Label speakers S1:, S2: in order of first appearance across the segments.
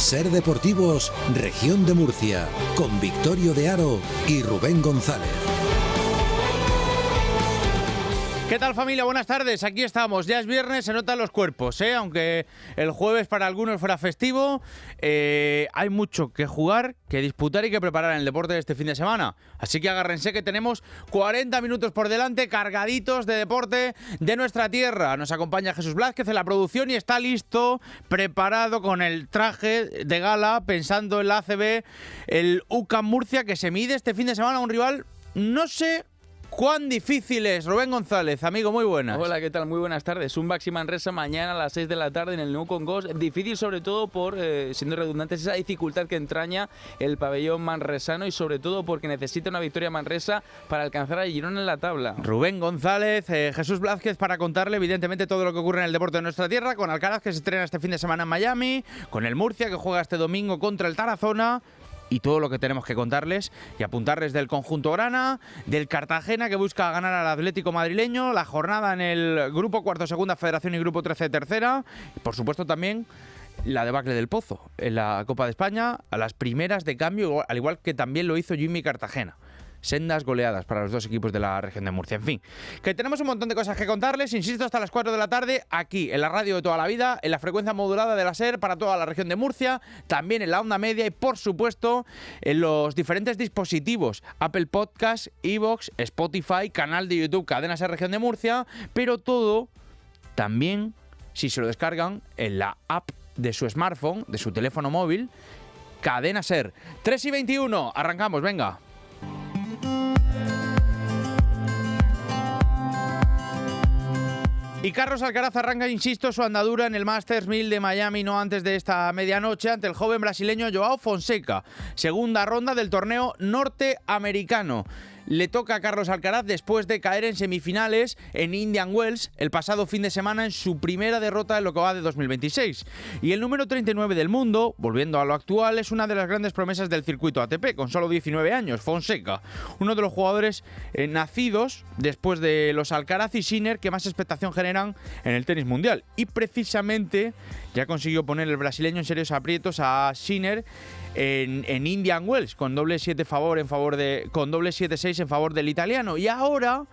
S1: Ser Deportivos, Región de Murcia, con Victorio de Aro y Rubén González.
S2: ¿Qué tal, familia? Buenas tardes, aquí estamos. Ya es viernes, se notan los cuerpos, aunque el jueves para algunos fuera festivo. Hay mucho que jugar, que disputar y que preparar en el deporte de este fin de semana. Así que agárrense que tenemos 40 minutos por delante cargaditos de deporte de nuestra tierra. Nos acompaña Jesús Blázquez en la producción y está listo, preparado con el traje de gala, pensando en la ACB, el UCAM Murcia, que se mide este fin de semana a un rival, no sé cuán difícil es. Rubén González, amigo, muy buenas.
S3: Hola, ¿qué tal? Muy buenas tardes. Un Baxi Manresa mañana a las 6 de la tarde en el Nou Congost. Difícil sobre todo por, siendo redundantes, esa dificultad que entraña el pabellón manresano y sobre todo porque necesita una victoria Manresa para alcanzar a Girona en la tabla.
S2: Rubén González, Jesús Blázquez para contarle evidentemente todo lo que ocurre en el deporte de nuestra tierra, con Alcaraz que se estrena este fin de semana en Miami, con el Murcia que juega este domingo contra el Tarazona, y todo lo que tenemos que contarles y apuntarles del conjunto grana, del Cartagena que busca ganar al Atlético madrileño, la jornada en el Grupo Cuarto Segunda Federación y Grupo 13 Tercera, y por supuesto también la debacle del Pozo en la Copa de España, a las primeras de cambio, al igual que también lo hizo Jimmy Cartagena. Sendas goleadas para los dos equipos de la región de Murcia. En fin, que tenemos un montón de cosas que contarles, insisto, hasta las 4 de la tarde, aquí en la radio de toda la vida, en la frecuencia modulada de la SER para toda la región de Murcia, también en la onda media y, por supuesto, en los diferentes dispositivos, Apple Podcast, iVoox, Spotify, canal de YouTube, Cadena SER Región de Murcia, pero todo también, si se lo descargan, en la app de su smartphone, de su teléfono móvil, Cadena SER. 3:21, arrancamos, venga. Y Carlos Alcaraz arranca, insisto, su andadura en el Masters 1000 de Miami no antes de esta medianoche ante el joven brasileño João Fonseca. Segunda ronda del torneo norteamericano. Le toca a Carlos Alcaraz después de caer en semifinales en Indian Wells el pasado fin de semana en su primera derrota en lo que va de 2026. Y el número 39 del mundo, volviendo a lo actual, es una de las grandes promesas del circuito ATP, con solo 19 años, Fonseca. Uno de los jugadores nacidos después de los Alcaraz y Sinner que más expectación generan en el tenis mundial. Y precisamente ya consiguió poner el brasileño en serios aprietos a Sinner en Indian Wells, con doble 7-6 en favor del italiano. Y ahora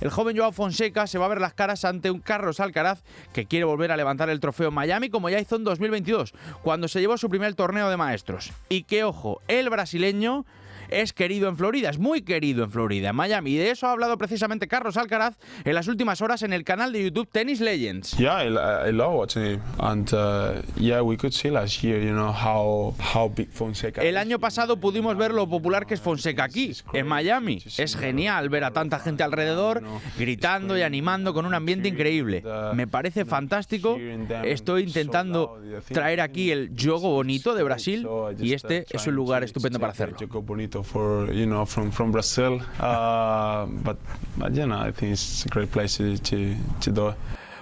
S2: el joven João Fonseca se va a ver las caras ante un Carlos Alcaraz que quiere volver a levantar el trofeo en Miami, como ya hizo en 2022, cuando se llevó su primer torneo de maestros. Y que, ojo, el brasileño es querido en Florida, es muy querido en Florida, en Miami. Y de eso ha hablado precisamente Carlos Alcaraz en las últimas horas en el canal de YouTube Tennis Legends.
S4: Yeah, I love watching him, and we could see last year, how big Fonseca.
S2: El año pasado pudimos ver lo popular que es Fonseca aquí, en Miami. Es genial ver a tanta gente alrededor gritando y animando con un ambiente increíble. Me parece fantástico. Estoy intentando traer aquí el Jogo Bonito de Brasil y este es un lugar estupendo para hacerlo.
S4: From Brazil, but I think it's a great place to do it.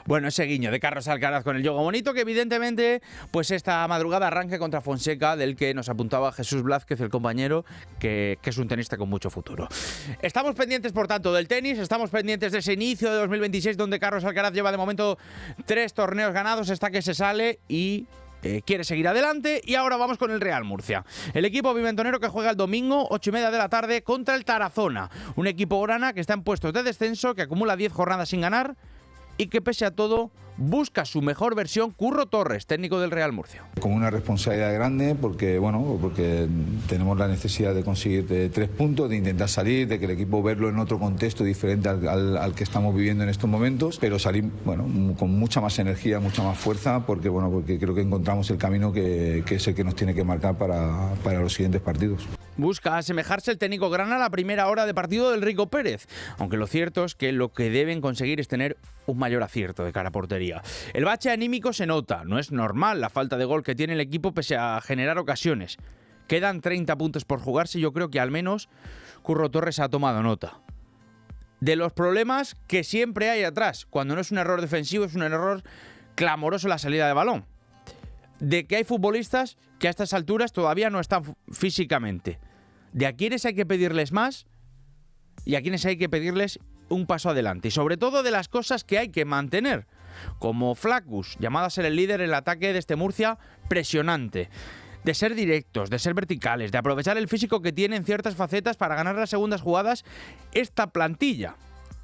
S2: Bueno, ese guiño de Carlos Alcaraz con el Jogo Bonito, que evidentemente pues esta madrugada arranque contra Fonseca, del que nos apuntaba Jesús Blázquez, el compañero, que es un tenista con mucho futuro. Estamos pendientes, por tanto, del tenis, estamos pendientes de ese inicio de 2026, donde Carlos Alcaraz lleva de momento 3 torneos ganados, está que se sale y quiere seguir adelante. Y ahora vamos con el Real Murcia, el equipo pimentonero que juega el domingo 8:30 de la tarde contra el Tarazona, un equipo grana que está en puestos de descenso, que acumula 10 jornadas sin ganar y que pese a todo busca su mejor versión. Curro Torres, técnico del Real Murcia.
S5: Con una responsabilidad grande porque tenemos la necesidad de conseguir 3 puntos, de intentar salir, de que el equipo verlo en otro contexto diferente al que estamos viviendo en estos momentos, pero salir con mucha más energía, mucha más fuerza, porque creo que encontramos el camino que es el que nos tiene que marcar para los siguientes partidos.
S2: Busca asemejarse el técnico grana a la primera hora de partido del Rico Pérez, aunque lo cierto es que lo que deben conseguir es tener un mayor acierto de cara a portería. El bache anímico se nota, no es normal la falta de gol que tiene el equipo pese a generar ocasiones. Quedan 30 puntos por jugarse y yo creo que al menos Curro Torres ha tomado nota de los problemas que siempre hay atrás. Cuando no es un error defensivo, es un error clamoroso la salida de balón. De que hay futbolistas que a estas alturas todavía no están físicamente. De a quienes hay que pedirles más y a quienes hay que pedirles un paso adelante. Y sobre todo de las cosas que hay que mantener. Como Flaccus, llamado a ser el líder en el ataque de este Murcia presionante. de ser directos, de ser verticales, de aprovechar el físico que tiene en ciertas facetas para ganar las segundas jugadas esta plantilla.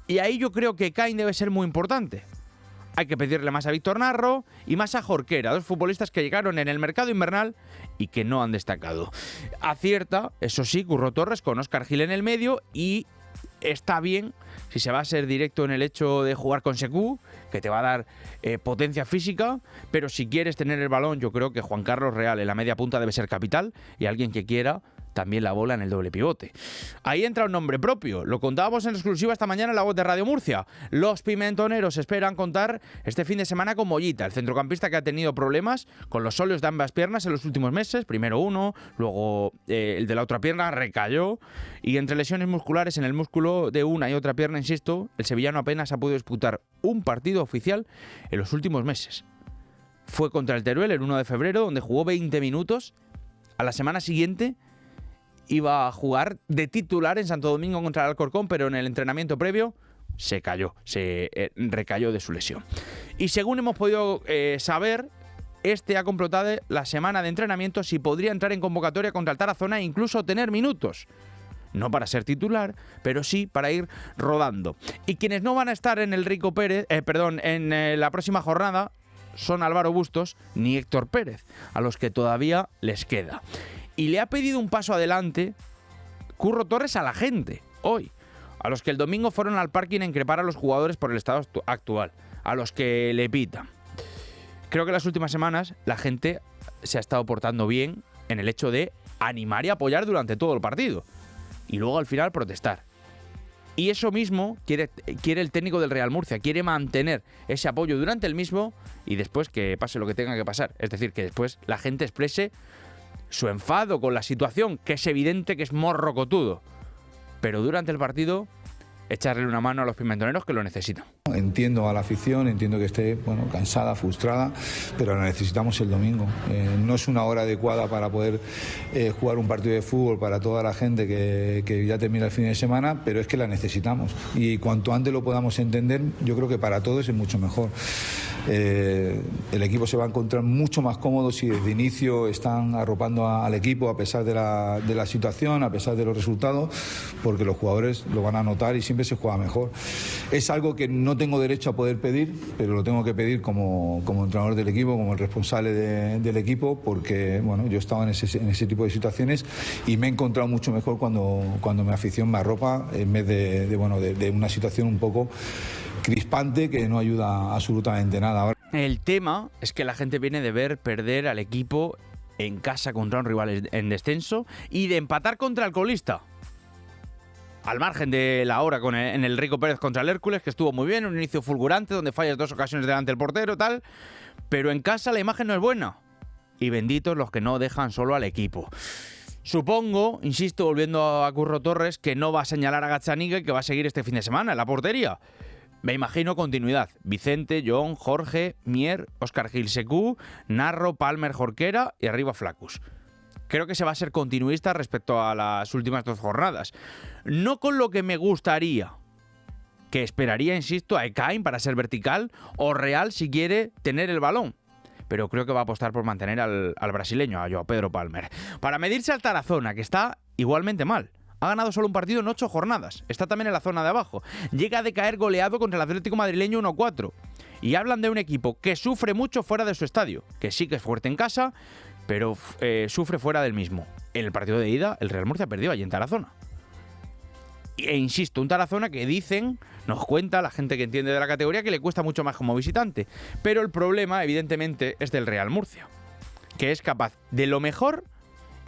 S2: Y ahí yo creo que Kain debe ser muy importante. Hay que pedirle más a Víctor Narro y más a Jorquera, dos futbolistas que llegaron en el mercado invernal y que no han destacado. Acierta, eso sí, Curro Torres con Óscar Gil en el medio y está bien si se va a ser directo en el hecho de jugar con Sekou, que te va a dar potencia física, pero si quieres tener el balón, yo creo que Juan Carlos Real en la media punta debe ser capital y alguien que quiera también la bola en el doble pivote. Ahí entra un nombre propio, lo contábamos en exclusiva esta mañana en la voz de Radio Murcia. Los pimentoneros esperan contar este fin de semana con Mollita, el centrocampista que ha tenido problemas con los óleos de ambas piernas en los últimos meses, primero uno, luego el de la otra pierna recayó, y entre lesiones musculares en el músculo de una y otra pierna, insisto, el sevillano apenas ha podido disputar un partido oficial en los últimos meses. Fue contra el Teruel el 1 de febrero, donde jugó 20 minutos. A la semana siguiente iba a jugar de titular en Santo Domingo contra el Alcorcón, pero en el entrenamiento previo se recayó de su lesión. Y según hemos podido saber, ha completado la semana de entrenamientos y podría entrar en convocatoria contra el Tarazona e incluso tener minutos. No para ser titular, pero sí para ir rodando. Y quienes no van a estar en el Rico Pérez, en la próxima jornada son Álvaro Bustos ni Héctor Pérez, a los que todavía les queda. Y le ha pedido un paso adelante Curro Torres a la gente, hoy, a los que el domingo fueron al parking a increpar a los jugadores por el estado actual, a los que le pitan. Creo que las últimas semanas la gente se ha estado portando bien en el hecho de animar y apoyar durante todo el partido, y luego al final protestar. Y eso mismo quiere el técnico del Real Murcia, quiere mantener ese apoyo durante el mismo y después que pase lo que tenga que pasar. Es decir, que después la gente exprese su enfado con la situación, que es evidente que es morrocotudo, pero durante el partido echarle una mano a los pimentoneros que lo necesitan.
S5: Entiendo a la afición, entiendo que esté cansada, frustrada, pero la necesitamos el domingo. No es una hora adecuada para poder jugar un partido de fútbol para toda la gente que ya termina el fin de semana, pero es que la necesitamos. Y cuanto antes lo podamos entender, yo creo que para todos es mucho mejor. El equipo se va a encontrar mucho más cómodo si desde inicio están arropando al equipo a pesar de la situación, a pesar de los resultados, porque los jugadores lo van a notar y siempre se juega mejor. Es algo que no tengo derecho a poder pedir, pero lo tengo que pedir como entrenador del equipo, como el responsable del equipo, porque yo he estado en ese tipo de situaciones y me he encontrado mucho mejor cuando mi afición me arropa en vez de una situación un poco crispante que no ayuda absolutamente nada.
S2: El tema es que la gente viene de ver perder al equipo en casa contra un rival en descenso y de empatar contra el colista. Al margen de la hora en el Rico Pérez contra el Hércules, que estuvo muy bien, un inicio fulgurante donde fallas 2 ocasiones delante del portero, tal, pero en casa la imagen no es buena. Y benditos los que no dejan solo al equipo. Supongo, insisto, volviendo a Curro Torres, que no va a señalar a Gazzaniga y que va a seguir este fin de semana en la portería. Me imagino continuidad. Vicente, John, Jorge, Mier, Óscar Gil, Sekou, Narro, Palmer, Jorquera y arriba Flacus. Creo que se va a ser continuista respecto a las últimas 2 jornadas. No con lo que me gustaría, que esperaría, insisto, a Ekain para ser vertical o Real si quiere tener el balón. Pero creo que va a apostar por mantener al brasileño, a Joao Pedro Palmer. Para medirse al Tarazona, que está igualmente mal. Ha ganado solo un partido en 8 jornadas. Está también en la zona de abajo. Llega de caer goleado contra el Atlético madrileño 1-4. Y hablan de un equipo que sufre mucho fuera de su estadio. Que sí que es fuerte en casa, pero sufre fuera del mismo. En el partido de ida, el Real Murcia perdió allí en Tarazona. E insisto, un Tarazona que nos cuenta la gente que entiende de la categoría, que le cuesta mucho más como visitante. Pero el problema, evidentemente, es del Real Murcia, que es capaz de lo mejor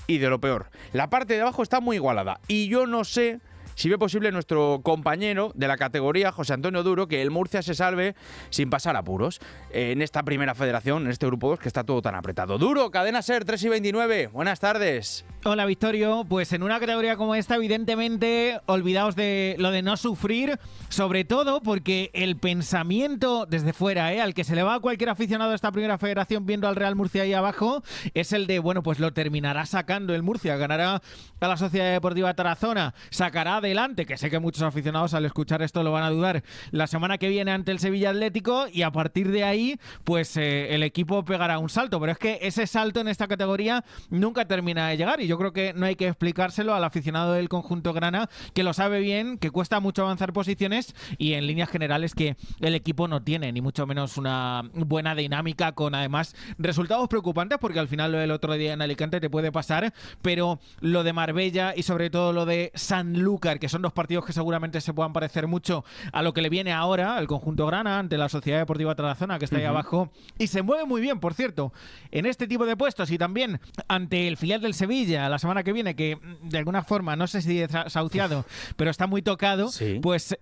S2: y de lo peor. La parte de abajo está muy igualada. Y yo no sé si ve posible nuestro compañero de la categoría, José Antonio Duro, que el Murcia se salve sin pasar apuros en esta primera federación, en este grupo 2, que está todo tan apretado. Duro, Cadena SER, 3:29. Buenas tardes.
S6: Hola, Victorio. Pues en una categoría como esta, evidentemente, olvidaos de lo de no sufrir, sobre todo porque el pensamiento desde fuera, al que se le va a cualquier aficionado a esta primera federación viendo al Real Murcia ahí abajo, es el de, bueno, pues lo terminará sacando el Murcia, ganará a la Sociedad Deportiva Tarazona, sacará adelante, que sé que muchos aficionados al escuchar esto lo van a dudar, la semana que viene ante el Sevilla Atlético, y a partir de ahí, pues el equipo pegará un salto, pero es que ese salto en esta categoría nunca termina de llegar, y yo creo que no hay que explicárselo al aficionado del conjunto grana, que lo sabe bien, que cuesta mucho avanzar posiciones, y en líneas generales que el equipo no tiene ni mucho menos una buena dinámica, con además resultados preocupantes, porque al final lo del otro día en Alicante te puede pasar, pero lo de Marbella y sobre todo lo de Sanlúcar, que son dos partidos que seguramente se puedan parecer mucho a lo que le viene ahora al conjunto grana ante la Sociedad Deportiva Tarazona, que está ahí abajo, y se mueve muy bien, por cierto, en este tipo de puestos, y también ante el filial del Sevilla la semana que viene, que de alguna forma, no sé si desahuciado, pero está muy tocado, sí. Pues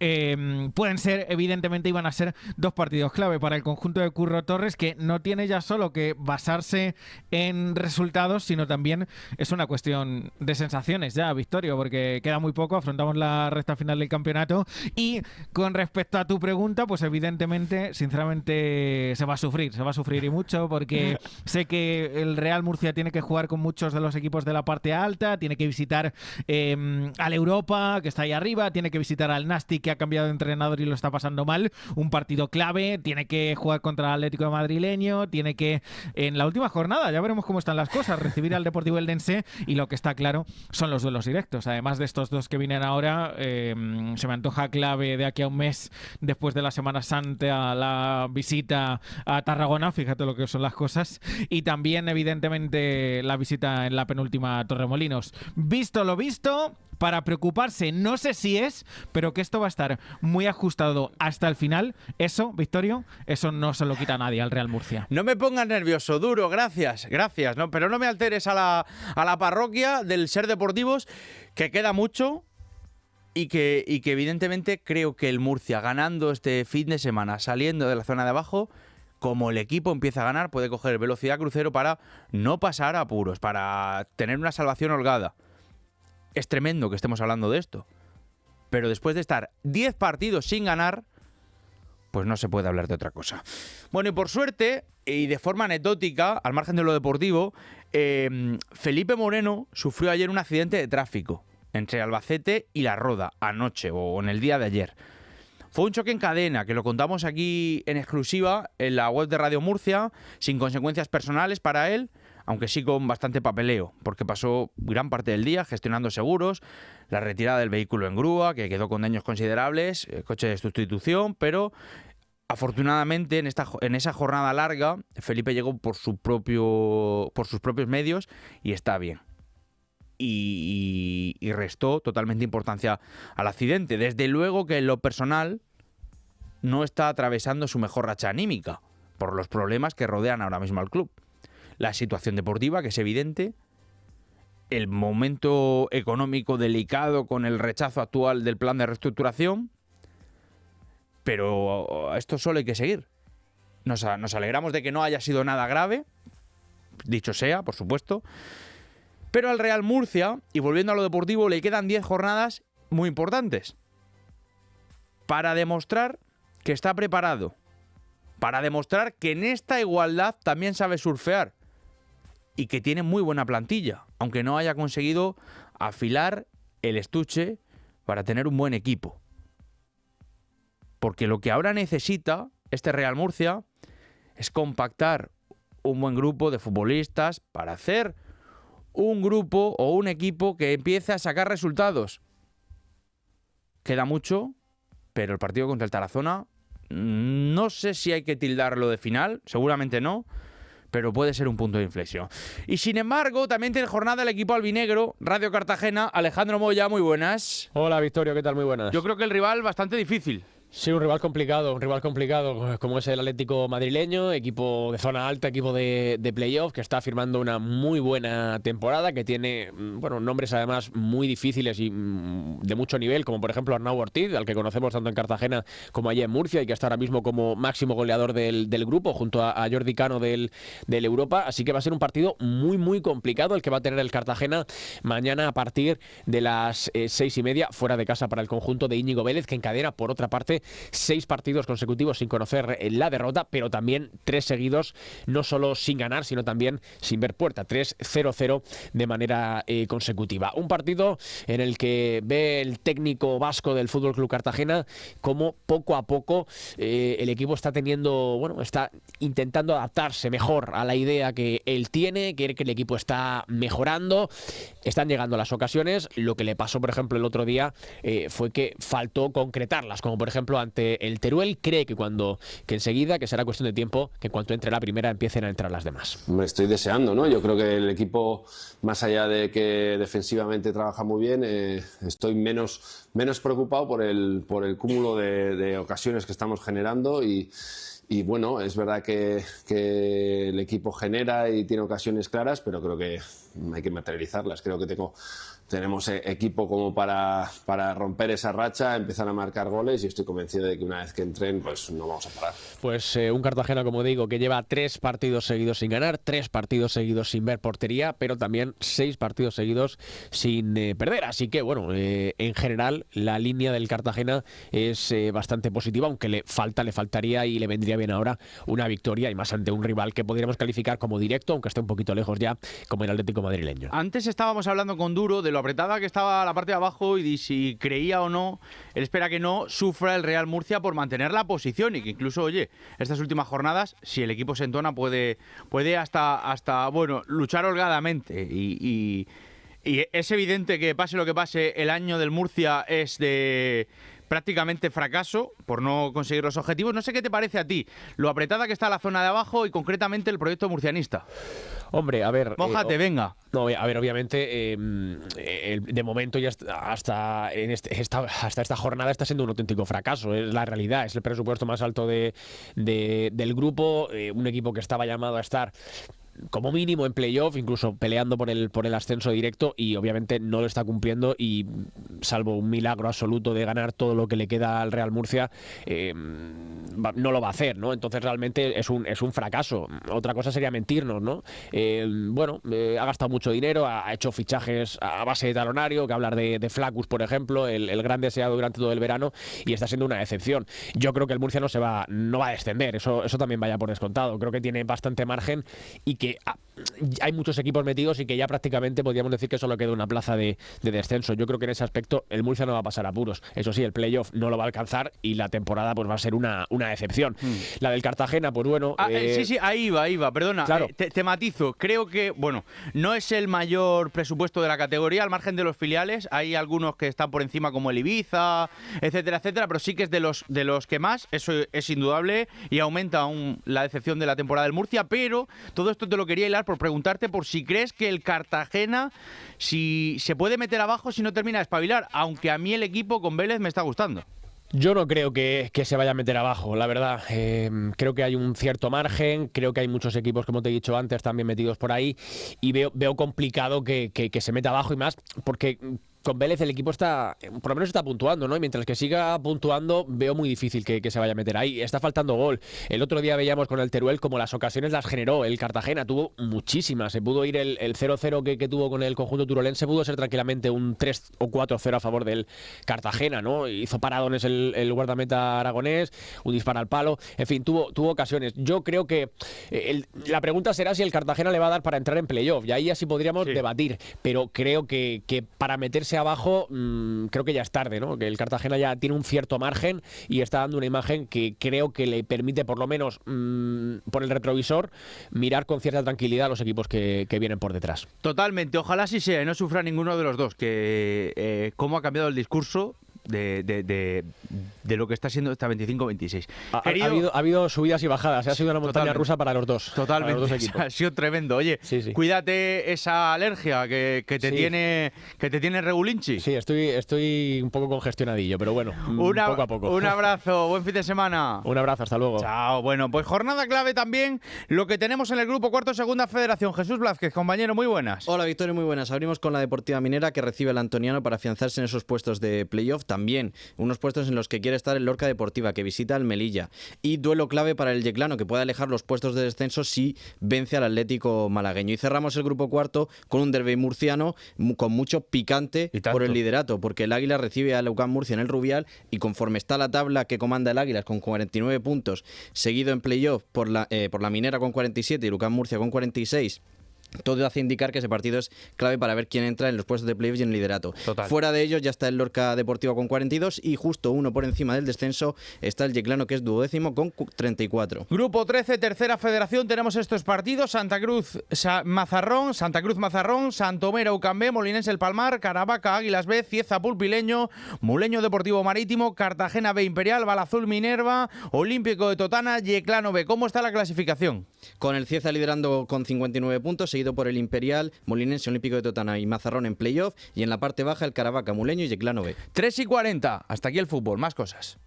S6: pueden ser, evidentemente iban a ser dos partidos clave para el conjunto de Curro Torres, que no tiene ya solo que basarse en resultados, sino también es una cuestión de sensaciones ya, Victorio, porque queda muy poco, afrontamos la recta final del campeonato, y con respecto a tu pregunta, pues evidentemente, sinceramente, se va a sufrir y mucho, porque sé que el Real Murcia tiene que jugar con muchos de los equipos de la parte alta, tiene que visitar al Europa, que está ahí arriba, tiene que visitar al Nastic, que ha cambiado de entrenador y lo está pasando mal, un partido clave, tiene que jugar contra el Atlético madrileño, tiene que, en la última jornada, ya veremos cómo están las cosas, recibir al Deportivo Eldense, y lo que está claro son los duelos directos. Además de estos dos que vienen ahora, se me antoja clave de aquí a un mes, después de la Semana Santa, la visita a Tarragona, fíjate lo que son las cosas, y también evidentemente la visita en la penúltima Torremolinos. Visto lo visto, para preocuparse, no sé si es, pero que esto va a estar muy ajustado hasta el final, eso, Victorio, eso no se lo quita a nadie al Real Murcia.
S2: No me pongas nervioso, Duro, gracias, ¿no? Pero no me alteres a la parroquia del Ser Deportivos, que queda mucho, y que evidentemente creo que el Murcia, ganando este fin de semana, saliendo de la zona de abajo, como el equipo empieza a ganar, puede coger velocidad crucero para no pasar apuros, para tener una salvación holgada. Es tremendo que estemos hablando de esto, pero después de estar 10 partidos sin ganar, pues no se puede hablar de otra cosa. Bueno, y por suerte, y de forma anecdótica, al margen de lo deportivo, Felipe Moreno sufrió ayer un accidente de tráfico entre Albacete y La Roda, anoche o en el día de ayer. Fue un choque en cadena, que lo contamos aquí en exclusiva en la web de Radio Murcia, sin consecuencias personales para él, aunque sí con bastante papeleo, porque pasó gran parte del día gestionando seguros, la retirada del vehículo en grúa, que quedó con daños considerables, coche de sustitución, pero afortunadamente en esa jornada larga, Felipe llegó por sus propios medios y está bien. Y restó totalmente importancia al accidente. Desde luego que en lo personal no está atravesando su mejor racha anímica por los problemas que rodean ahora mismo al club. La situación deportiva, que es evidente, el momento económico delicado con el rechazo actual del plan de reestructuración, pero a esto solo hay que seguir. Nos alegramos de que no haya sido nada grave, dicho sea, por supuesto. Pero al Real Murcia, y volviendo a lo deportivo, le quedan 10 jornadas muy importantes para demostrar que está preparado, para demostrar que en esta igualdad también sabe surfear y que tiene muy buena plantilla, aunque no haya conseguido afilar el estuche para tener un buen equipo. Porque lo que ahora necesita este Real Murcia es compactar un buen grupo de futbolistas para hacer un grupo o un equipo que empiece a sacar resultados. Queda mucho, pero el partido contra el Tarazona, no sé si hay que tildarlo de final, seguramente no, pero puede ser un punto de inflexión. Y sin embargo, también tiene jornada el equipo albinegro, Radio Cartagena. Alejandro Moya, muy buenas.
S7: Hola, Victorio, ¿qué tal? Muy buenas.
S2: Yo creo que el rival bastante difícil.
S7: Sí, un rival complicado, como es el Atlético madrileño, equipo de zona alta, equipo de playoff, que está firmando una muy buena temporada, que tiene nombres además muy difíciles y de mucho nivel, como por ejemplo Arnau Ortiz, al que conocemos tanto en Cartagena como allá en Murcia, y que está ahora mismo como máximo goleador del grupo, junto a Jordi Cano del Europa. Así que va a ser un partido muy, muy complicado el que va a tener el Cartagena mañana a partir de las 6:30, fuera de casa para el conjunto de Íñigo Vélez, que encadena, por otra parte, 6 partidos consecutivos sin conocer la derrota, pero también 3 seguidos, no solo sin ganar, sino también sin ver puerta. 3-0-0 de manera consecutiva. Un partido en el que ve el técnico vasco del FC Cartagena como poco a poco el equipo está está intentando adaptarse mejor a la idea que él tiene, que el equipo está mejorando, están llegando las ocasiones. Lo que le pasó, por ejemplo, el otro día fue que faltó concretarlas, como por ejemplo ante el Teruel. Cree que enseguida, que será cuestión de tiempo, que en cuanto entre la primera empiecen a entrar las demás.
S8: Me estoy deseando, ¿no? Yo creo que el equipo, más allá de que defensivamente trabaja muy bien, estoy menos preocupado por el cúmulo de ocasiones que estamos generando y bueno, es verdad que el equipo genera y tiene ocasiones claras, pero creo que hay que materializarlas. Creo que tenemos equipo como para romper esa racha, empezar a marcar goles, y estoy convencido de que una vez que entren, pues no vamos a parar.
S7: Pues un Cartagena, como digo, que lleva 3 partidos seguidos sin ganar, 3 partidos seguidos sin ver portería, pero también 6 partidos seguidos sin perder. Así que, en general, la línea del Cartagena es bastante positiva, aunque le faltaría y le vendría bien ahora una victoria, y más ante un rival que podríamos calificar como directo, aunque esté un poquito lejos ya, como el Atlético madrileño.
S2: Antes estábamos hablando con Duro de lo apretada que estaba la parte de abajo y de si creía o no, él espera que no sufra el Real Murcia por mantener la posición, y que incluso, estas últimas jornadas, si el equipo se entona, puede hasta luchar holgadamente, y es evidente que pase lo que pase, el año del Murcia es de prácticamente fracaso por no conseguir los objetivos. No sé qué te parece a ti lo apretada que está la zona de abajo y concretamente el proyecto murcianista.
S7: Hombre, a ver...
S2: Mójate, venga.
S7: No, a ver, obviamente, de momento ya hasta esta jornada está siendo un auténtico fracaso. Es la realidad, es el presupuesto más alto del grupo, un equipo que estaba llamado a estar como mínimo en playoff, incluso peleando por el ascenso directo, y obviamente no lo está cumpliendo, y salvo un milagro absoluto de ganar todo lo que le queda al Real Murcia, no lo va a hacer, ¿no? Entonces realmente es un fracaso. Otra cosa sería mentirnos, ¿no? Ha gastado mucho dinero, ha hecho fichajes a base de talonario, que hablar de Flaccus, por ejemplo, el gran deseado durante todo el verano, y está siendo una decepción. Yo creo que el Murcia no va a descender, eso también vaya por descontado. Creo que tiene bastante margen y que hay muchos equipos metidos y que ya prácticamente podríamos decir que solo queda una plaza de descenso. Yo creo que en ese aspecto el Murcia no va a pasar apuros. Eso sí, el playoff no lo va a alcanzar y la temporada pues va a ser una decepción. La del Cartagena, pues bueno...
S2: Sí, ahí iba, perdona.
S7: Claro.
S2: Te matizo. Creo que, no es el mayor presupuesto de la categoría, al margen de los filiales. Hay algunos que están por encima, como el Ibiza, etcétera, pero sí que es de los que más, eso es indudable, y aumenta aún la decepción de la temporada del Murcia. Pero todo esto te lo quería hilar por preguntarte por si crees que el Cartagena si se puede meter abajo si no termina de espabilar, aunque a mí el equipo con Vélez me está gustando.
S7: Yo no creo que se vaya a meter abajo, la verdad. Creo que hay un cierto margen, creo que hay muchos equipos, como te he dicho antes, también metidos por ahí, y veo complicado que se meta abajo, y más porque con Vélez el equipo por lo menos está puntuando, ¿no? Y mientras que siga puntuando, veo muy difícil que se vaya a meter ahí. Está faltando gol. El otro día veíamos con el Teruel como las ocasiones las generó el Cartagena. Tuvo muchísimas. Se pudo ir el 0-0 que tuvo con el conjunto turolense, pudo ser tranquilamente un 3 o 4-0 a favor del Cartagena, ¿no? Hizo paradones el guardameta aragonés, un disparo al palo. En fin, tuvo ocasiones. Yo creo que la pregunta será si el Cartagena le va a dar para entrar en playoff. Y ahí así podríamos debatir. Pero creo que para meterse abajo, creo que ya es tarde, ¿no? Que el Cartagena ya tiene un cierto margen y está dando una imagen que creo que le permite, por lo menos por el retrovisor, mirar con cierta tranquilidad a los equipos que vienen por detrás.
S2: Totalmente, ojalá sí sea y no sufra ninguno de los dos, que cómo ha cambiado el discurso de lo que está siendo esta 25-26.
S7: Ha habido subidas y bajadas, ha sido una montaña rusa para los dos.
S2: Totalmente,
S7: para los dos equipos.
S2: Ha sido tremendo. Oye,
S7: sí.
S2: Cuídate esa alergia que te tiene regulinchi.
S7: Sí, estoy un poco congestionadillo, pero bueno, poco a poco.
S2: Un abrazo, buen fin de semana.
S7: Un abrazo, hasta luego.
S2: Chao. Bueno, pues jornada clave también lo que tenemos en el grupo cuarto segunda federación. Jesús Blázquez, compañero, muy buenas.
S9: Hola, Victoria, muy buenas. Abrimos con la Deportiva Minera, que recibe al Antoniano para afianzarse en esos puestos de playoff. También unos puestos en los que quiere estar el Lorca Deportiva, que visita al Melilla. Y duelo clave para el Yeclano, que puede alejar los puestos de descenso si vence al Atlético malagueño. Y cerramos el grupo cuarto con un derbi murciano con mucho picante por el liderato, porque el Águila recibe al UCAM Murcia en el Rubial, y conforme está la tabla que comanda el Águila con 49 puntos, seguido en playoff por la Minera con 47 y el UCAM Murcia con 46, todo hace indicar que ese partido es clave para ver quién entra en los puestos de playoffs y en liderato.
S2: Total.
S9: Fuera de ellos ya está el Lorca Deportivo con 42 y justo uno por encima del descenso está el Yeclano, que es duodécimo con 34.
S2: Grupo 13, tercera federación, tenemos estos partidos: Santa Cruz Mazarrón, Santomera UCAM B, Molinense El Palmar, Caravaca Águilas B, Cieza Pulpileño, Muleño Deportivo Marítimo, Cartagena B Imperial, Balazul Minerva, Olímpico de Totana, Yeclano B. ¿Cómo está la clasificación?
S9: Con el Cieza liderando con 59 puntos, seguido por el Imperial, Molinense, Olímpico de Totana y Mazarrón en playoff, y en la parte baja el Caravaca, Muleño y Yeclano B.
S2: 3:40, hasta aquí el fútbol, más cosas.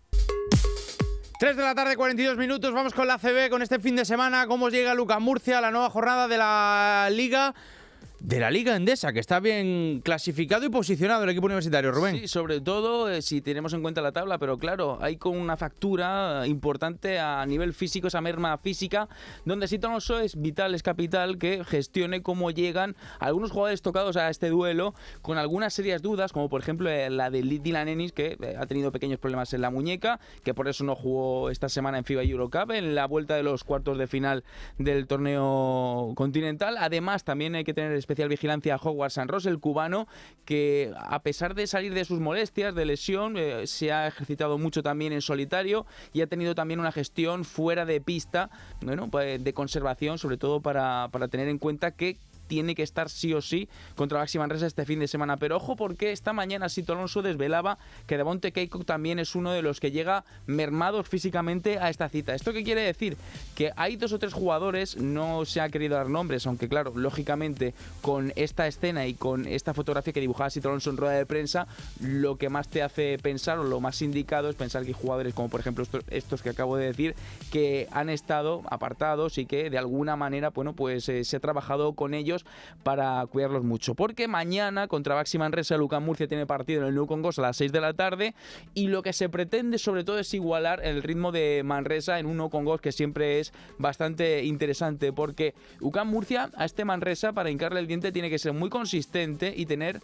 S2: 3 de la tarde, 42 minutos, vamos con la ACB, con este fin de semana. ¿Cómo llega UCAM Murcia, la nueva jornada de la Liga Endesa, que está bien clasificado y posicionado el equipo universitario, Rubén?
S3: Sí, sobre todo si tenemos en cuenta la tabla, pero claro, hay con una factura importante a nivel físico, esa merma física, donde Sito Alonso es vital, es capital que gestione cómo llegan algunos jugadores tocados a este duelo con algunas serias dudas, como por ejemplo la de Dylan Ennis, que ha tenido pequeños problemas en la muñeca, que por eso no jugó esta semana en FIBA Eurocup, en la vuelta de los cuartos de final del torneo continental. Además, también hay que tener especial vigilancia a Howard San Ross, el cubano, que a pesar de salir de sus molestias de lesión, se ha ejercitado mucho también en solitario y ha tenido también una gestión fuera de pista, bueno, pues de conservación, sobre todo para tener en cuenta que tiene que estar sí o sí contra Baxi Manresa este fin de semana. Pero ojo, porque esta mañana Sito Alonso desvelaba que Devonte Keiko también es uno de los que llega mermados físicamente a esta cita. ¿Esto qué quiere decir? Que hay 2 o 3 jugadores, no se ha querido dar nombres, aunque claro, lógicamente con esta escena y con esta fotografía que dibujaba Sito Alonso en rueda de prensa, lo que más te hace pensar, o lo más indicado, es pensar que hay jugadores como por ejemplo estos que acabo de decir, que han estado apartados y que de alguna manera, bueno, pues se ha trabajado con ellos para cuidarlos mucho, porque mañana contra Baxi Manresa el UCAM Murcia tiene partido en el Nou Congost a las 6 de la tarde, y lo que se pretende sobre todo es igualar el ritmo de Manresa en un Nou Congost que siempre es bastante interesante, porque UCAM Murcia a este Manresa, para hincarle el diente, tiene que ser muy consistente y tener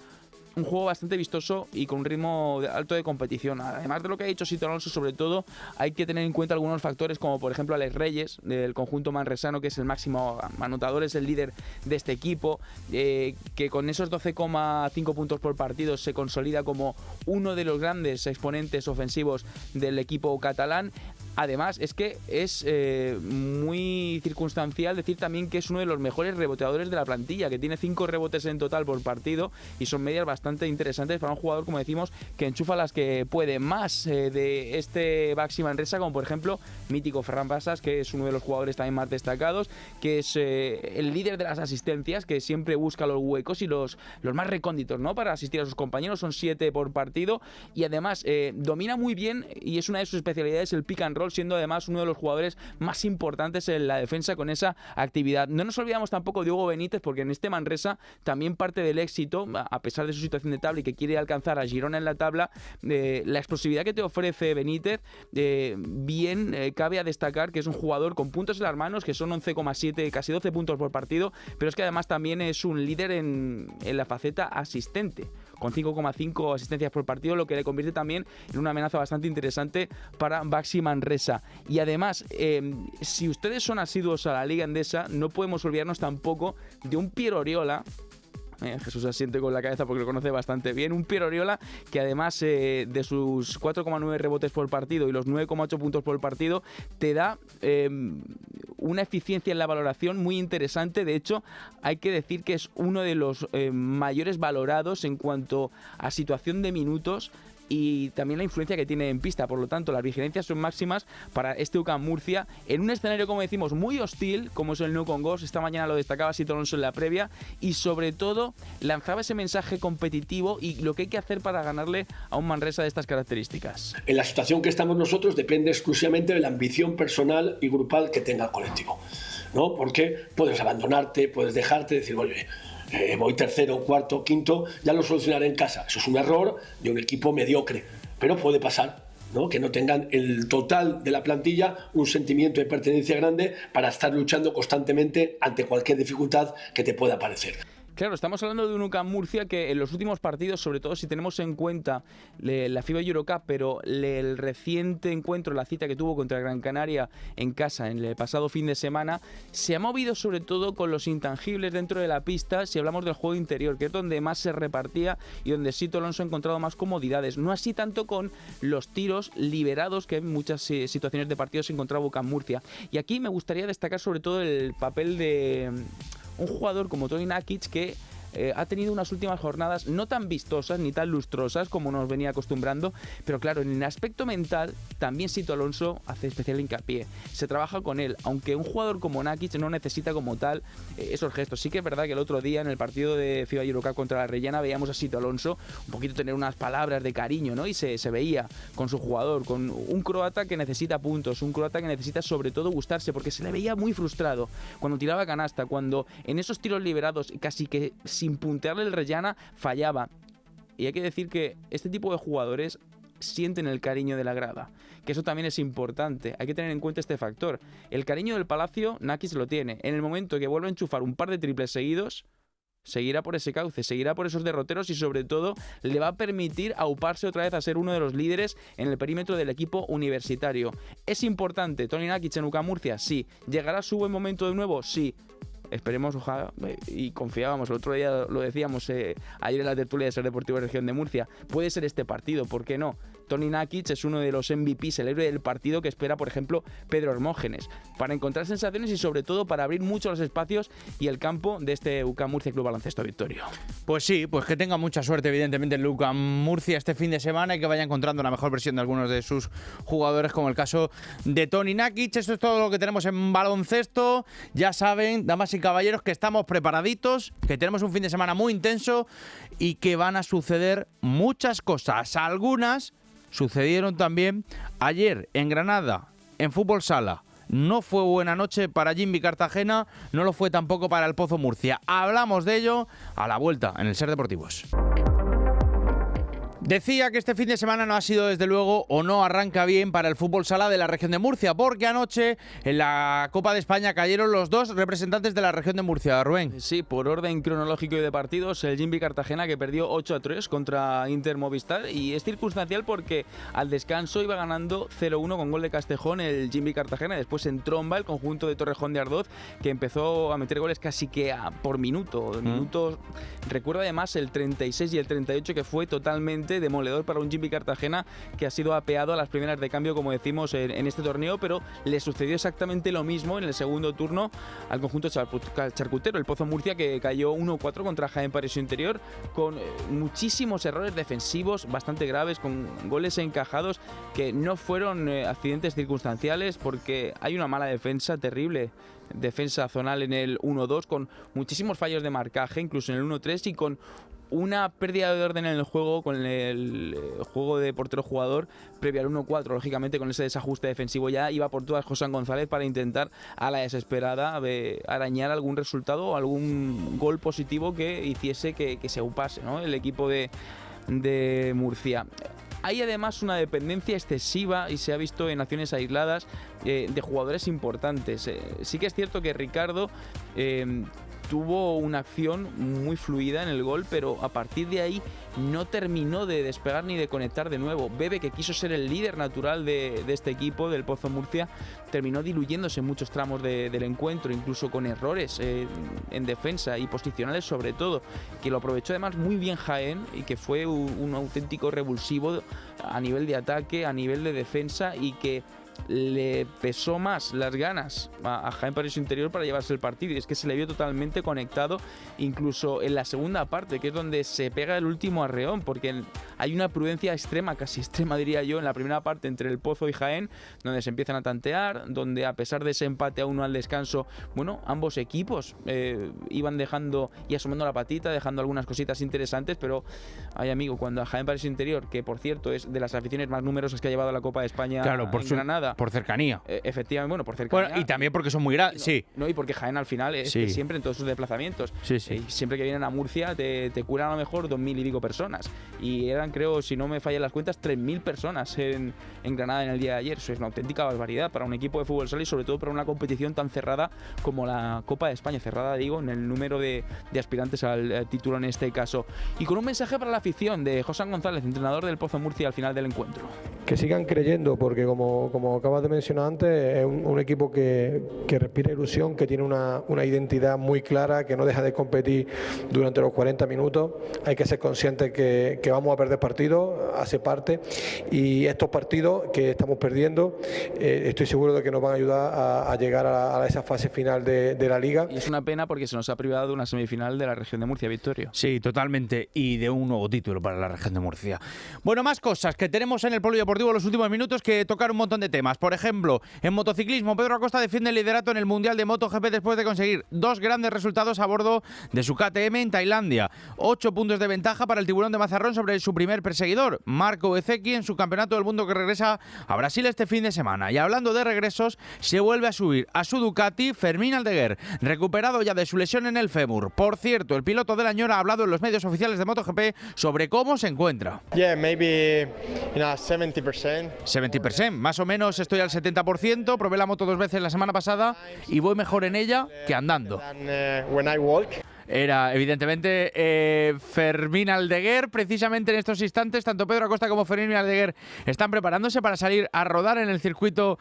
S3: un juego bastante vistoso y con un ritmo alto de competición. Además de lo que ha dicho Sito Alonso, sobre todo hay que tener en cuenta algunos factores, como por ejemplo Alex Reyes, del conjunto manresano, que es el máximo anotador, es el líder de este equipo, que con esos 12,5 puntos por partido se consolida como uno de los grandes exponentes ofensivos del equipo catalán. Además, es que es muy circunstancial decir también que es uno de los mejores reboteadores de la plantilla, que tiene 5 rebotes en total por partido, y son medias bastante interesantes para un jugador, como decimos, que enchufa las que puede. Más de este Baxi Manresa, como por ejemplo mítico Ferran Basas, que es uno de los jugadores también más destacados, que es el líder de las asistencias, que siempre busca los huecos y los más recónditos, ¿no?, para asistir a sus compañeros. Son 7 por partido, y además domina muy bien, y es una de sus especialidades, el pick and roll, siendo además uno de los jugadores más importantes en la defensa con esa actividad. No nos olvidamos tampoco de Hugo Benítez, porque en este Manresa también parte del éxito, a pesar de su situación de tabla y que quiere alcanzar a Girona en la tabla, la explosividad que te ofrece Benítez, cabe a destacar que es un jugador con puntos en las manos, que son 11,7, casi 12 puntos por partido, pero es que además también es un líder en la faceta asistente, con 5,5 asistencias por partido, lo que le convierte también en una amenaza bastante interesante para Baxi Manresa. Y además, si ustedes son asiduos a la Liga Endesa, no podemos olvidarnos tampoco de un Piero Oriola. Jesús asiente con la cabeza porque lo conoce bastante bien. Un Piero Oriola que además de sus 4,9 rebotes por partido y los 9,8 puntos por partido, te da una eficiencia en la valoración muy interesante. De hecho, hay que decir que es uno de los mayores valorados en cuanto a situación de minutos y también la influencia que tiene en pista. Por lo tanto, las vigilancias son máximas para este UCAM Murcia en un escenario, como decimos, muy hostil, como es el Nou Camp. Esta mañana lo destacaba Sito Alonso en la previa, y sobre todo lanzaba ese mensaje competitivo y lo que hay que hacer para ganarle a un Manresa de estas características.
S10: En la situación que estamos nosotros depende exclusivamente de la ambición personal y grupal que tenga el colectivo, ¿no? Porque puedes abandonarte, puedes dejarte, decir, oye, voy tercero, cuarto, quinto, ya lo solucionaré en casa. Eso es un error de un equipo mediocre, pero puede pasar, ¿no? Que no tengan el total de la plantilla un sentimiento de pertenencia grande para estar luchando constantemente ante cualquier dificultad que te pueda aparecer.
S3: Claro, estamos hablando de un UCAM Murcia que en los últimos partidos, sobre todo si tenemos en cuenta la FIBA Eurocup, pero el reciente encuentro, la cita que tuvo contra Gran Canaria en casa en el pasado fin de semana, se ha movido sobre todo con los intangibles dentro de la pista, si hablamos del juego interior, que es donde más se repartía y donde Sito Alonso ha encontrado más comodidades. No así tanto con los tiros liberados que en muchas situaciones de partido se encontraba UCAM Murcia. Y aquí me gustaría destacar sobre todo el papel de un jugador como Toni Nakic, que ha tenido unas últimas jornadas no tan vistosas ni tan lustrosas como nos venía acostumbrando, pero claro, en el aspecto mental también Sito Alonso hace especial hincapié. Se trabaja con él, aunque un jugador como Nakic no necesita como tal esos gestos. Sí que es verdad que el otro día en el partido de FIBA Eurocup contra la Reggiana veíamos a Sito Alonso un poquito tener unas palabras de cariño, ¿no? Y se veía con su jugador, con un croata que necesita puntos, un croata que necesita sobre todo gustarse, porque se le veía muy frustrado cuando tiraba canasta, cuando en esos tiros liberados casi que sin puntearle el Reggiana fallaba. Y hay que decir que este tipo de jugadores sienten el cariño de la grada, que eso también es importante. Hay que tener en cuenta este factor. El cariño del Palacio, Nakic lo tiene. En el momento que vuelva a enchufar un par de triples seguidos, seguirá por ese cauce, seguirá por esos derroteros y sobre todo le va a permitir auparse otra vez a ser uno de los líderes en el perímetro del equipo universitario. ¿Es importante Toni Nakic en UCAM Murcia? Sí. ¿Llegará su buen momento de nuevo? Sí. Esperemos, ojalá, y confiábamos, el otro día lo decíamos ayer en la tertulia de Ser Deportivo Región de Murcia, puede ser este partido, ¿por qué no? Toni Nakic es uno de los MVPs, el héroe del partido que espera, por ejemplo, Pedro Hermógenes, para encontrar sensaciones y sobre todo para abrir mucho los espacios y el campo de este UCAM Murcia Club Baloncesto Victorio.
S2: Pues sí, pues que tenga mucha suerte evidentemente el UCAM Murcia este fin de semana y que vaya encontrando la mejor versión de algunos de sus jugadores, como el caso de Toni Nakic. Esto es todo lo que tenemos en baloncesto. Ya saben, damas y caballeros, que estamos preparaditos, que tenemos un fin de semana muy intenso y que van a suceder muchas cosas. Algunas sucedieron también ayer en Granada, en fútbol sala. No fue buena noche para Jimby Cartagena, no lo fue tampoco para el Pozo Murcia. Hablamos de ello a la vuelta en el Ser Deportivos. Decía que este fin de semana no ha sido desde luego o no arranca bien para el fútbol sala de la región de Murcia, porque anoche en la Copa de España cayeron los dos representantes de la región de Murcia, Rubén.
S3: Sí, por orden cronológico y de partidos, el Jimby Cartagena que perdió 8-3 contra Inter Movistar, y es circunstancial porque al descanso iba ganando 0-1 con gol de Castejón el Jimby Cartagena, después en tromba el conjunto de Torrejón de Ardoz, que empezó a meter goles casi que por minuto. Recuerdo además el 36 y el 38 que fue totalmente demoledor para un Jimby Cartagena que ha sido apeado a las primeras de cambio, como decimos, en este torneo, pero le sucedió exactamente lo mismo en el segundo turno al conjunto charcutero, el Pozo Murcia, que cayó 1-4 contra Jaén Paraíso Interior, con muchísimos errores defensivos bastante graves, con goles encajados que no fueron accidentes circunstanciales, porque hay una mala defensa terrible. Defensa zonal en el 1-2, con muchísimos fallos de marcaje, incluso en el 1-3, y con una pérdida de orden en el juego, con el juego de portero-jugador previo al 1-4, lógicamente con ese desajuste defensivo ya iba por todas José González para intentar a la desesperada arañar algún resultado o algún gol positivo que hiciese que se upase, ¿no?, el equipo de Murcia. Hay además una dependencia excesiva, y se ha visto en acciones aisladas, de jugadores importantes. Sí que es cierto que Ricardo tuvo una acción muy fluida en el gol, pero a partir de ahí no terminó de despegar ni de conectar de nuevo. Bebe, que quiso ser el líder natural de este equipo, del Pozo Murcia, terminó diluyéndose en muchos tramos del encuentro, incluso con errores en defensa y posicionales sobre todo, que lo aprovechó además muy bien Jaén, y que fue un auténtico revulsivo a nivel de ataque, a nivel de defensa, y que le pesó más las ganas a Jaén para su interior para llevarse el partido, y es que se le vio totalmente conectado, incluso en la segunda parte, que es donde se pega el último arreón, porque hay una prudencia extrema, casi extrema diría yo, en la primera parte entre el Pozo y Jaén, donde se empiezan a tantear, donde a pesar de ese empate a 1 al descanso, bueno, ambos equipos iban dejando y asomando la patita, dejando algunas cositas interesantes, pero ay amigo, cuando a Jaén para su interior, que por cierto es de las aficiones más numerosas que ha llevado a la Copa de España,
S2: claro, por
S3: Granada,
S2: por cercanía.
S3: Efectivamente, bueno, por cercanía.
S2: Bueno, y también porque son muy grandes, sí.
S3: No, y porque Jaén al final es que siempre en todos sus desplazamientos.
S2: Sí, sí.
S3: Siempre que vienen a Murcia te curan a lo mejor 2.000 y pico personas. Y eran, creo, si no me fallan las cuentas, 3.000 personas en Granada en el día de ayer. Eso es una auténtica barbaridad para un equipo de fútbol sala y sobre todo para una competición tan cerrada como la Copa de España. Cerrada, digo, en el número de aspirantes al título en este caso. Y con un mensaje para la afición de José González, entrenador del Pozo Murcia al final del encuentro.
S11: Que sigan creyendo, porque como acabas de mencionar antes, es un equipo que respira ilusión, que tiene una identidad muy clara, que no deja de competir durante los 40 minutos. Hay que ser conscientes que vamos a perder partidos, hace parte, y estos partidos que estamos perdiendo, estoy seguro de que nos van a ayudar a llegar a esa fase final de la Liga.
S3: Y es una pena porque se nos ha privado de una semifinal de la región de Murcia, Victorio.
S2: Sí, totalmente, y de un nuevo título para la región de Murcia. Bueno, más cosas que tenemos en el Polideportivo en los últimos minutos, que tocar un montón de temas. Por ejemplo, en motociclismo, Pedro Acosta defiende el liderato en el Mundial de MotoGP después de conseguir 2 grandes resultados a bordo de su KTM en Tailandia. 8 puntos de ventaja para el tiburón de Mazarrón sobre su primer perseguidor, Marco Bezzecchi, en su campeonato del mundo que regresa a Brasil este fin de semana. Y hablando de regresos, se vuelve a subir a su Ducati Fermín Aldeguer, recuperado ya de su lesión en el fémur. Por cierto, el piloto de la Ñora ha hablado en los medios oficiales de MotoGP sobre cómo se encuentra.
S12: Yeah, maybe 70%.
S2: 70%, más o menos estoy al 70%, probé la moto 2 veces la semana pasada y voy mejor en ella que andando. Era, evidentemente, Fermín Aldeguer. Precisamente en estos instantes, tanto Pedro Acosta como Fermín Aldeguer están preparándose para salir a rodar en el circuito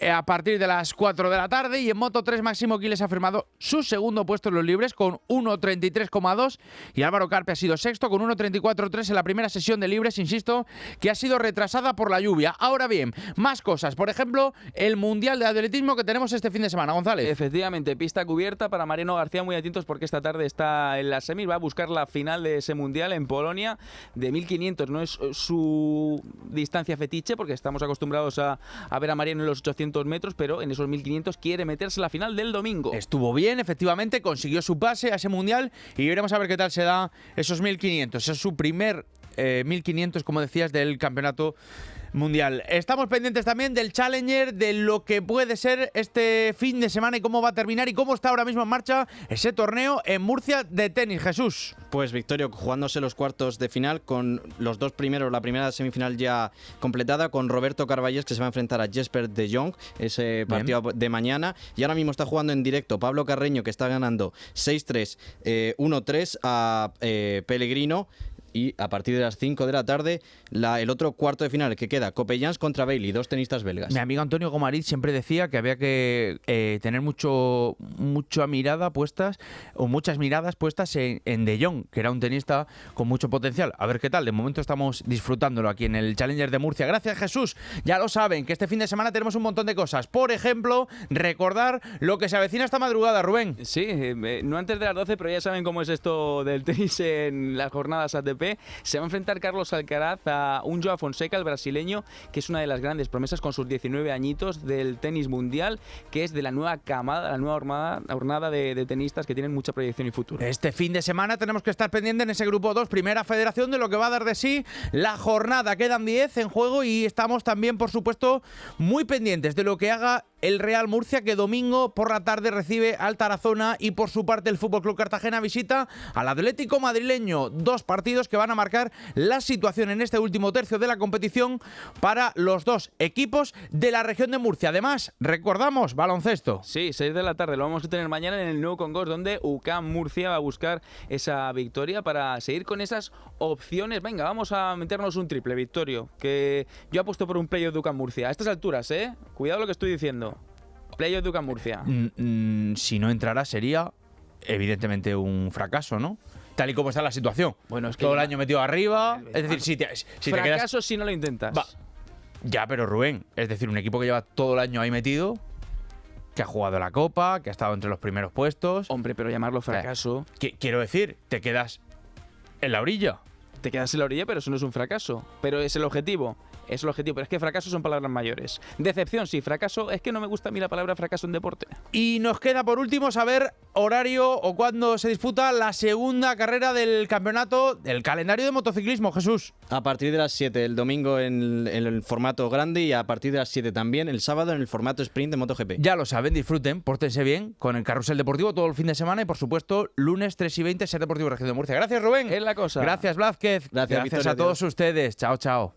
S2: a partir de las 4 de la tarde. Y en Moto3, Máximo Quiles ha firmado su segundo puesto en los libres con 1.33,2. Y Álvaro Carpe ha sido sexto con 1.34,3 en la primera sesión de libres, insisto, que ha sido retrasada por la lluvia. Ahora bien, más cosas. Por ejemplo, el Mundial de Atletismo que tenemos este fin de semana, González.
S3: Efectivamente, pista cubierta para Mariano García. Muy atentos porque esta tarde está en la semi, va a buscar la final de ese mundial en Polonia de 1500. No es su distancia fetiche porque estamos acostumbrados a ver a Mariano en los 800 metros, pero en esos 1500 quiere meterse en la final del domingo.
S2: Estuvo bien, efectivamente, consiguió su pase a ese mundial y veremos a ver qué tal se da esos 1500. Es su primer 1500, como decías, del campeonato mundial. Estamos pendientes también del Challenger, de lo que puede ser este fin de semana y cómo va a terminar y cómo está ahora mismo en marcha ese torneo en Murcia de tenis. Jesús.
S9: Pues Victorio, jugándose los cuartos de final con los dos primeros, la primera semifinal ya completada, con Roberto Carballés, que se va a enfrentar a Jesper de Jong, ese partido de mañana, y ahora mismo está jugando en directo Pablo Carreño, que está ganando 6-3, 1-3 a Pellegrino. Y a partir de las 5 de la tarde, el otro cuarto de final que queda, Copellans contra Bailey, 2 tenistas belgas.
S2: Mi amigo Antonio Gomariz siempre decía que había que tener muchas miradas puestas en De Jong, que era un tenista con mucho potencial. A ver qué tal, de momento estamos disfrutándolo aquí en el Challenger de Murcia. Gracias, Jesús. Ya lo saben, que este fin de semana tenemos un montón de cosas. Por ejemplo, recordar lo que se avecina esta madrugada, Rubén.
S3: Sí, no antes de las 12, pero ya saben cómo es esto del tenis en las jornadas ATP. Se va a enfrentar Carlos Alcaraz a un Joao Fonseca, el brasileño, que es una de las grandes promesas con sus 19 añitos del tenis mundial, que es de la nueva camada, la nueva hornada de tenistas que tienen mucha proyección y futuro.
S2: Este fin de semana tenemos que estar pendientes en ese grupo 2, Primera Federación, de lo que va a dar de sí la jornada. Quedan 10 en juego y estamos también, por supuesto, muy pendientes de lo que haga el Real Murcia, que domingo por la tarde recibe al Tarazona, y por su parte el FC Cartagena visita al Atlético madrileño. 2 partidos que van a marcar la situación en este último tercio de la competición para los 2 equipos de la región de Murcia. Además, recordamos, baloncesto.
S3: Sí, 6 de la tarde, lo vamos a tener mañana en el nuevo Congost, donde UCAM Murcia va a buscar esa victoria para seguir con esas opciones. Venga, vamos a meternos un triple, Victorio, que yo apuesto por un playoff de UCAM Murcia. A estas alturas, cuidado lo que estoy diciendo. Playoff de UCAM Murcia.
S2: Si no entrara sería evidentemente un fracaso, ¿no? Tal y como está la situación.
S3: Bueno, es que
S2: todo el año metido arriba. Es decir, si te
S3: fracaso
S2: quedas...
S3: si no lo intentas.
S2: Ya, pero Rubén, es decir, un equipo que lleva todo el año ahí metido, que ha jugado la Copa, que ha estado entre los primeros puestos.
S3: Hombre, pero llamarlo fracaso.
S2: Quiero decir, te quedas en la orilla.
S3: Te quedas en la orilla, pero eso no es un fracaso. Pero es el objetivo. Es el objetivo, pero es que fracaso son palabras mayores. Decepción, sí. Fracaso, es que no me gusta a mí la palabra fracaso en deporte.
S2: Y nos queda por último saber horario o cuándo se disputa la segunda carrera del campeonato del calendario de motociclismo, Jesús.
S9: A partir de las 7 el domingo en el formato grande y a partir de las 7 también el sábado en el formato sprint de MotoGP.
S2: Ya lo saben, disfruten, pórtense bien con el carrusel deportivo todo el fin de semana y por supuesto lunes 3:20 Ser Deportivo Región de Murcia. Gracias, Rubén.
S3: Es la cosa.
S2: Gracias, Blázquez.
S9: Gracias, Victoria,
S2: a todos ustedes. Chao, chao.